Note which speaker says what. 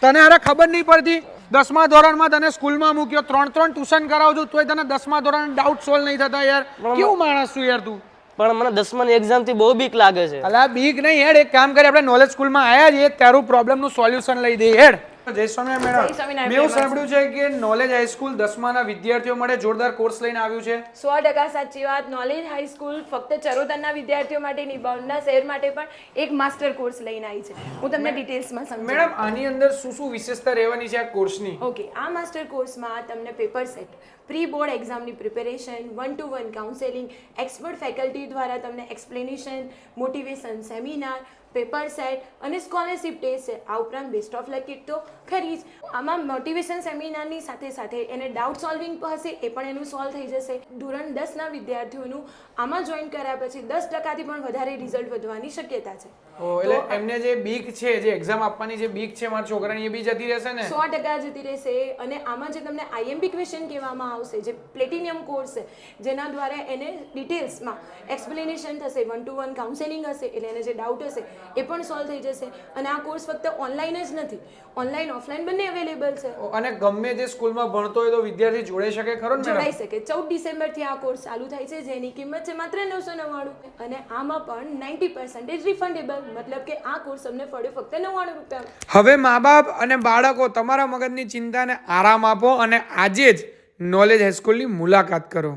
Speaker 1: તને અરે ખબર નહીં પડતી 10મા ધોરણમાં તને સ્કૂલમાં મૂક્યો 3 ટ્યુશન કરાવજો તોય તને 10મા ધોરણ ડાઉટ સોલ્વ નહીં થતા યાર કેવું માણસ છું યાર તું
Speaker 2: પણ મને 10માની એક્ઝામ થી બહુ બીક લાગે છે
Speaker 1: અલા બીક નહીં હેડ એક કામ કરી આપણે નોલેજ સ્કૂલમાં આયા છીએ તારું પ્રોબ્લેમ નું સોલ્યુશન લઈ દે હેડ જય સ્વામિનારાયણ મેડમ મેં એવું સાંભળ્યું છે કે નોલેજ હાઈસ્કૂલ 10માના વિદ્યાર્થીઓ માટે જોરદાર કોર્સ લઈને આવ્યું છે
Speaker 3: 100% સાચી વાત નોલેજ હાઈસ્કૂલ ફક્ત ચરોતરના વિદ્યાર્થીઓ માટે નહીં બાઉન્ડના શહેર માટે પણ એક માસ્ટર કોર્સ લઈને આવી છે હું તમને ડિટેલ્સમાં સમજાવું
Speaker 1: મેડમ આની અંદર શું શું વિશેષતા રહેવાની છે આ કોર્સની
Speaker 3: ઓકે આ માસ્ટર કોર્સમાં તમને પેપર સેટ પ્રી બોર્ડ એક્ઝામની preparation 1-to-1 counselling expert faculty દ્વારા તમને explanation motivation seminar paper set અને સ્કોલરશિપ ટેસ્ટ છે આ ઉપરાંત બેસ્ટ ઓફ લક કિટ તો ખરી જ આમાં મોટિવેશન સેમિનારની સાથે સાથે એને ડાઉટ સોલ્વિંગ હશે એ પણ એનું સોલ્વ થઈ જશે ધોરણ 10ના વિદ્યાર્થીઓનું આમાં જોઈન કર્યા પછી 10%થી પણ વધારે રિઝલ્ટ વધવાની શક્યતા છે
Speaker 1: એટલે એમને જે બીક છે જે એક્ઝામ આપવાની જે બીક છે મારા છોકરાની એ બી જતી રહેશે ને
Speaker 3: 100% જતી રહેશે અને આમાં જે તમને આઈએમપી ક્વેશ્ચન કહેવામાં આવશે જે પ્લેટિનિયમ કોર્સ છે જેના દ્વારા એને ડિટેલ્સમાં એક્સપ્લેનેશન થશે 1-to-1 કાઉન્સેલિંગ હશે એટલે એને જે ડાઉટ હશે એ પણ સોલ્વ થઈ જશે અને આ કોર્સ ફક્ત ઓનલાઈન જ નથી ઓનલાઈન ઓફલાઈન બંને અવેલેબલ છે
Speaker 1: અને ગમે તે સ્કૂલમાં ભણતો હોય તો વિદ્યાર્થી જોડાઈ શકે ખરો ને
Speaker 3: જોડાઈ શકે 14 ડિસેમ્બરથી આ કોર્સ ચાલુ થાય છે જેની કિંમત છે માત્ર 999 અને આમાં પણ 90% રિફંડેબલ મતલબ કે આ કોર્સ અમને પડ્યો ફક્ત 99 રૂપિયામાં
Speaker 1: હવે મા બાપ અને બાળકો તમારા મગજની ચિંતાને આરામ આપો અને આજે જ નોલેજ હાઈસ્કૂલની મુલાકાત કરો